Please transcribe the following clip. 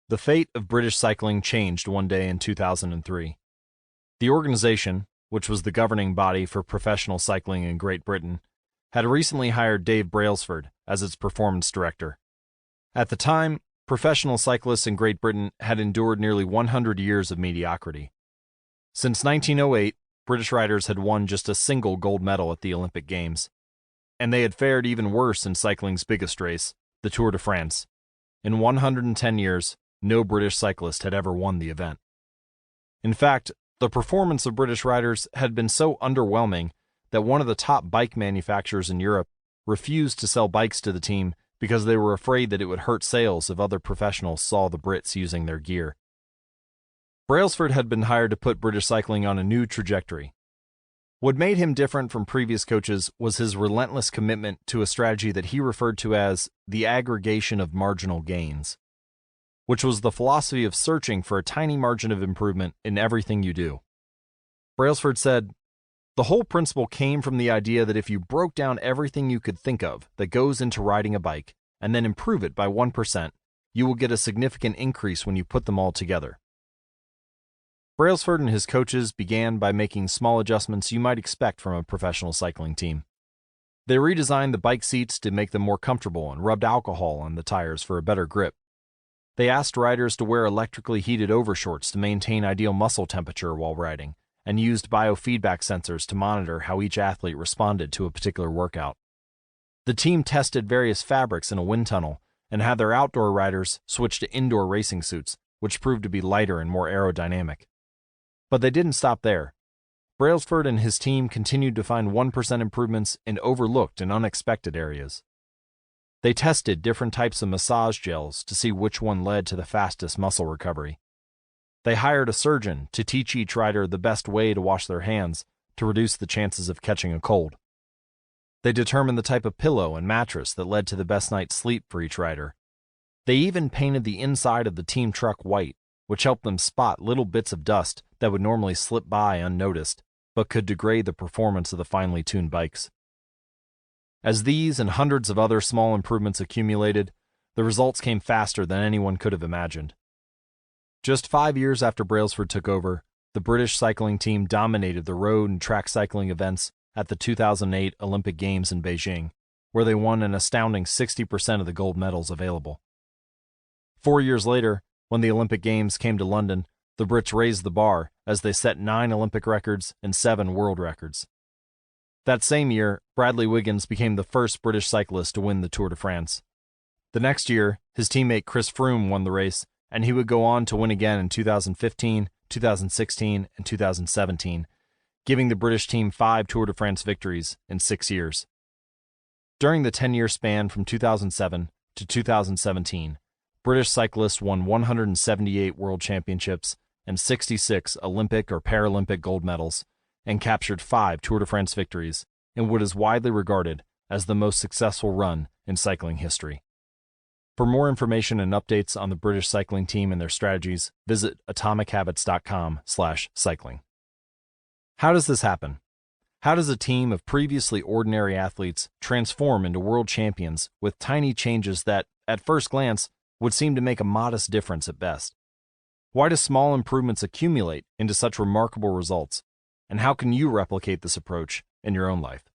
The fate of British cycling changed one day in 2003. The organization, which was the governing body for professional cycling in Great Britain, had recently hired Dave Brailsford as its performance director. At the time, professional cyclists in Great Britain had endured nearly 100 years of mediocrity. Since 1908, British riders had won just a single gold medal at the Olympic Games, and they had fared even worse in cycling's biggest race, the Tour de France. In 110 years, no British cyclist had ever won the event. In fact, the performance of British riders had been so underwhelming that one of the top bike manufacturers in Europe refused to sell bikes to the team because they were afraid that it would hurt sales if other professionals saw the Brits using their gear. Brailsford had been hired to put British cycling on a new trajectory. What made him different from previous coaches was his relentless commitment to a strategy that he referred to as the aggregation of marginal gains, which was the philosophy of searching for a tiny margin of improvement in everything you do. Brailsford said, "The whole principle came from the idea that if you broke down everything you could think of that goes into riding a bike and then improve it by 1%, you will get a significant increase when you put them all together." Brailsford and his coaches began by making small adjustments you might expect from a professional cycling team. They redesigned the bike seats to make them more comfortable and rubbed alcohol on the tires for a better grip. They asked riders to wear electrically heated overshorts to maintain ideal muscle temperature while riding, and used biofeedback sensors to monitor how each athlete responded to a particular workout. The team tested various fabrics in a wind tunnel and had their outdoor riders switch to indoor racing suits, which proved to be lighter and more aerodynamic. But they didn't stop there. Brailsford and his team continued to find 1% improvements in overlooked and unexpected areas. They tested different types of massage gels to see which one led to the fastest muscle recovery. They hired a surgeon to teach each rider the best way to wash their hands to reduce the chances of catching a cold. They determined the type of pillow and mattress that led to the best night's sleep for each rider. They even painted the inside of the team truck white, which helped them spot little bits of dust that would normally slip by unnoticed, but could degrade the performance of the finely tuned bikes. As these and hundreds of other small improvements accumulated, the results came faster than anyone could have imagined. Just 5 years after Brailsford took over, the British cycling team dominated the road and track cycling events at the 2008 Olympic Games in Beijing, where they won an astounding 60% of the gold medals available. 4 years later, when the Olympic Games came to London, the Brits raised the bar as they set 9 Olympic records and 7 world records. That same year, Bradley Wiggins became the first British cyclist to win the Tour de France. The next year, his teammate Chris Froome won the race, and he would go on to win again in 2015, 2016, and 2017, giving the British team 5 Tour de France victories in 6 years. During the 10-year span from 2007 to 2017, British cyclists won 178 world championships and 66 Olympic or Paralympic gold medals, and captured 5 Tour de France victories in what is widely regarded as the most successful run in cycling history. For more information and updates on the British cycling team and their strategies, visit atomichabits.com/cycling. How does this happen? How does a team of previously ordinary athletes transform into world champions with tiny changes that, at first glance, would seem to make a modest difference at best? Why do small improvements accumulate into such remarkable results? And how can you replicate this approach in your own life?